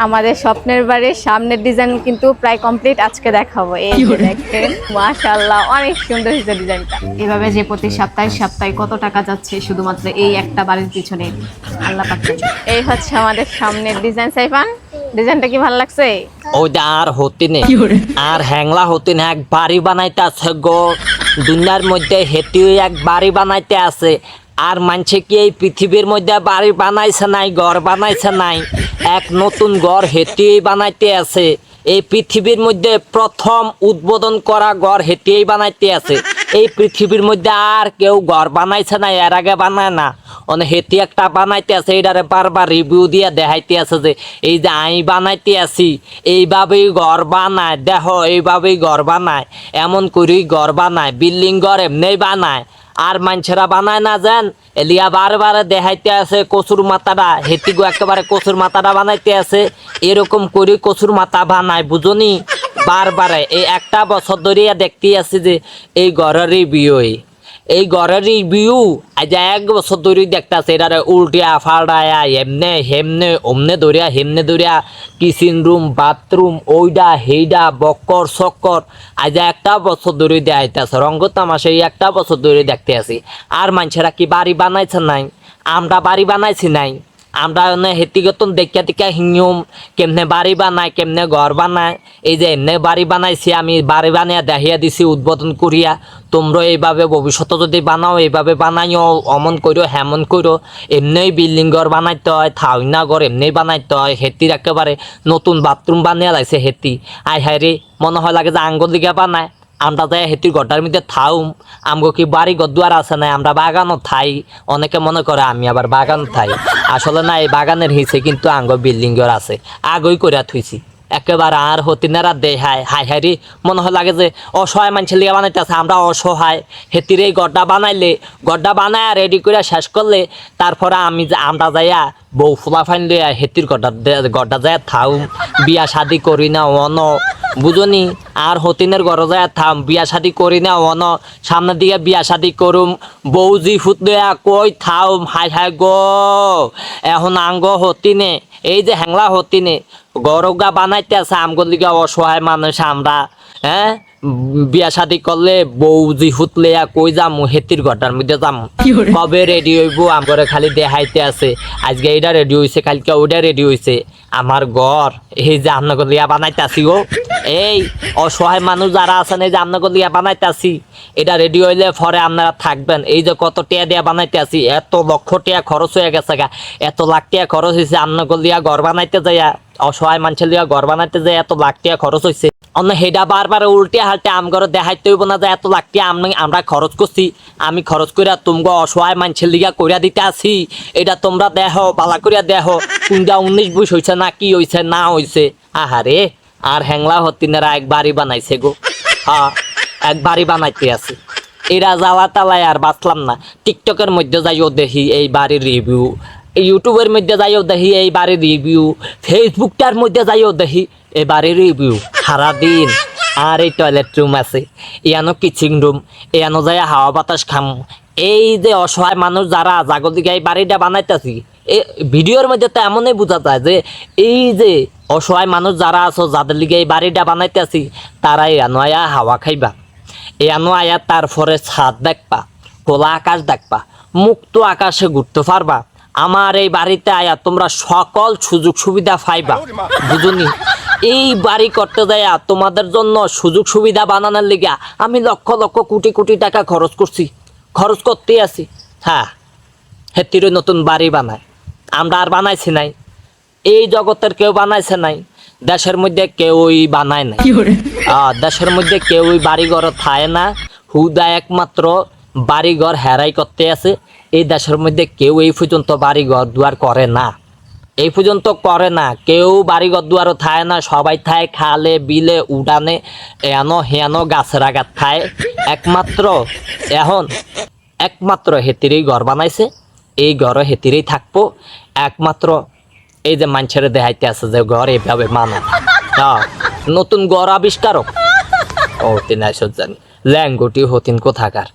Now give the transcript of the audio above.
আমাদের স্বপ্নের বাড়ির সামনের ডিজাইন কিন্তু প্রায় কমপ্লিট, আজকে দেখাবো। এই যে দেখেন, মাশাআল্লাহ অনেক সুন্দর হয়েছে ডিজাইনটা। এভাবে যে প্রতি সপ্তাহে কত টাকা যাচ্ছে শুধুমাত্র এই একটা বাড়ির পিছনে, আল্লাহ পাক জানে। এই হচ্ছে আমাদের সামনের ডিজাইন। সাইফান, ডিজাইনটা কি ভালো লাগছে? ওইটা আর হতে নেই, আর হ্যাংলা হতে না, এক বাড়ি বানাইতে আছে গো দুনিয়ার মধ্যে, হেতিও এক বাড়ি বানাইতে আছে। আর মানছে কি এই পৃথিবীর মধ্যে বাড়ি বানাইছে নাই, ঘর বানাইছে নাই, এক নতুন ঘর হেতিই বানাইতে আছে। এই পৃথিবীর মধ্যে প্রথম উদ্বোধন করা ঘর হেতিই বানাইতে আছে। এই পৃথিবীর মধ্যে আর কেউ ঘর বানাইছে না, এর আগে বানায় না, অনেক হেতি একটা বানাইতে আছে। এটারে বারবার রিভিউ দিয়ে দেখাইতে আছে যে এই যে আমি বানাইতে আছি, এইভাবেই ঘর বানায়, দেখো এইভাবেই ঘর বানায়, এমন করেই ঘর বানায়, বিল্ডিং ঘর এমনি বানায়। আর মানুষেরা বানায় না যান, এলিয়া বারবার দেখাইতে আছে কচুর মাথাটা, হেতিগো একেবারে কচুর মাথাটা বানাইতে আছে। এরকম করে কচুর মাথা বানায়, বুঝনি? বারবারে এই একটা বছর ধরিয়া দেখতে আছি যে এই ঘরের রিভিউ, এই ঘরের রিভিউ আজ এক বছর ধরে দেখতে আছে। এটারে উল্টিয়া ফাড়ায়া এমনে হেমনে অমনে ধরিয়া হেমনে ধরিয়া কিচেন রুম বাথরুম ওইডা হেইডা বক্কর চক্কর আজ একটা বছর ধরে দেখাইতে আছে। রঙ্গ তামাশা এই একটা বছর ধরে দেখতে আছি। আর মানুষেরা কি বাড়ি বানাইছে নাই? আমরা বাড়ি বানাইছি নাই? আমরা হেতিগত দেখা টিকা হিঙুম কেমনে বাড়ি বানায়, কেমনে ঘর বানায়। এই যে এমনি বাড়ি বানাইছি, আমি বাড়ি বানিয়ে দেখিয়া দিছি উদ্বোধন করিয়া। তোমরা এইভাবে ভবিষ্যতে যদি বানাও, এইভাবে বানাইও, অমন করো হেমন করো। এমনি বিল্ডিং ঘর বানাইতে হয়, থাউনা ঘর এমনি বানাইতে হয়। হেতির একেবারে নতুন বাথরুম বানিয়ে লাগছে হেতি। আই হায় রে, মনে হয় লাগে যে আঙ্গুল দিকে বানায়। আমরা যাই হেতির ঘরটার মধ্যে থাউম, আমগো কি বাড়ি ঘর দুয়ার আছে না, আমরা বাগানও থাই। অনেকে মনে করে আমি আবার বাগান থাই, আসলে না, এই বাগানের হিসে কিন্তু আঙ্গো বিল্ডিং ঘর আছে, আগই করিয়া থুইছি। একেবারে আর হতিনারা দেখায় হাই হাই রে, মনে হয় লাগে যে অসহায় মানুষের লিয়া বানাইতেছে, আমরা অসহায়। হেতির এই গড্ডা বানাইলে, গড্ডা বানায় রেডি করে শেষ করলে তারপরে আমরা যাইয়া বউ ফুলা ফাইন লইয়া হেতির গড্ডা যায় থাউম, বিয়া শাদি করি না অন, বুঝনি? আর হতিনের ঘরে যায় থাম, বিয়া শাদি করি না অন, সামনের দিকে বিয়া শাদি করুম, বউ জি ফুট লইয়া কই থাউম। হাই হাই গো, এখন আঙ্গ হতিনে এই যে হ্যাংলা হতিনে গরগা বানাইতে আছে আমগো লিগা অসহায় মানুষ আমরা। হ্যাঁ, বিয়া শাদি করলে বউ জি ফুটলে কই যাম, হেতির ঘরটার মধ্যে যাম। কবে রেডি হইব আমগরে খালি দেখাইতে আছে। আজকে এইটা রেডি হইছে, কালকে ওইটা রেডি হইছে। আমার ঘর এই যে আপনাকে লিয়া বানাইতেছি গো, এই অসহায় মানুষ যারা আছেন, এই যে আপনাকে লিয়া বানাইতেছি, এটা রেডি হইলে পরে আপনারা থাকবেন। এই যে কত টিয়া দিয়া বানাইতে আছি, এত লক্ষ টিয়া খরচ হয়ে গেছে গা, এত লাখ টিয়া খরচ হয়েছে আপনাকে লিয়া ঘর বানাইতে যাইয়া, অসহায় মানুষের লিয়া ঘর বানাইতে যায় এত লাখ টিয়া খরচ হয়েছে। অন্য হেডা বারবার উল্টে হালটে আমগরে দেখাইতে হইব না যে এত লাখ টিয়া আমরা খরচ করছি। আমি খরচ করিয়া তোমগো অসহায় মানুষের লিগা করিয়া দিতে আছি। এটা তোমরা দেখো, বালা করিয়া দেখো কোনটা 19 বয়স হয়েছে না কি হয়েছে না হয়েছে। আহারে, আর হ্যাংলা হতিনেরা এক বাড়ি বানাইছে গো। হ্যাঁ, এক বাড়ি বানাইতে আছে। এরা জ্বালা তালায় আর বাঁচলাম না। টিকটকের মধ্যে যাইও দেখি এই বাড়ির রিভিউ, ইউটিউবের মধ্যে যাইও দেখি এই বাড়ির রিভিউ, ফেসবুকটার মধ্যে যাইও দেখি এই বাড়ির রিভিউ সারাদিন। আর এই টয়লেট রুম আছে, ইয়ানো কিচেন রুম, ইয়ানো যাই হাওয়া বাতাস খাম। এই যে অসহায় মানুষ যারা জাগতিক এই বাড়িটা বানাইতেছি, এই ভিডিওর মধ্যে তো এমনই বোঝা যায় যে এই যে অসহায় মানুষ যারা আছো, যাদের লিগে এই বাড়িটা বানাইতেছি, তারা এনো আয়া হাওয়া খাইবা, এনো আয়া তারপরে ছাদ দেখবা, খোলা আকাশ দেখবা, মুক্ত আকাশে ঘুরতে পারবা। আমার এই বাড়িতে আয়া তোমরা সকল সুযোগ সুবিধা পাইবা, বুঝুনি? এই বাড়ি করতে যায় তোমাদের জন্য সুযোগ সুবিধা বানানোর লিগে আমি লক্ষ লক্ষ কোটি কোটি টাকা খরচ করতে আছি। হ্যাঁ, হেতিরও নতুন বাড়ি বানায়, আমরা আর বানাইছি নাই। এই জগতের কেউ বানাইছে নাই, দেশের মধ্যে কেউই বানায় নাই। দেশের মধ্যে কেউই বাড়িঘর থায় না, হুদা একমাত্র বাড়িঘর হেরাই করতে আছে। এই দেশের মধ্যে কেউ এই পর্যন্ত বাড়িঘর দুয়ার করে না, এই পর্যন্ত করে না কেউ। বাড়িঘর দুয়ারও থায় না, সবাই থায় খালে বিলে উড়ানে, এনো হেনো গাছের আঘাত খায়। একমাত্র হেতিরেই ঘর বানাইছে, এই ঘরে হেতিরেই থাকবো একমাত্র। এই যে মানুষের দেখাইতে আছে যে ঘর এইভাবে মানা, নতুন ঘর আবিষ্কারক ও তিন জানি ল্যাঙ্গুটি হতিন কোথাকার।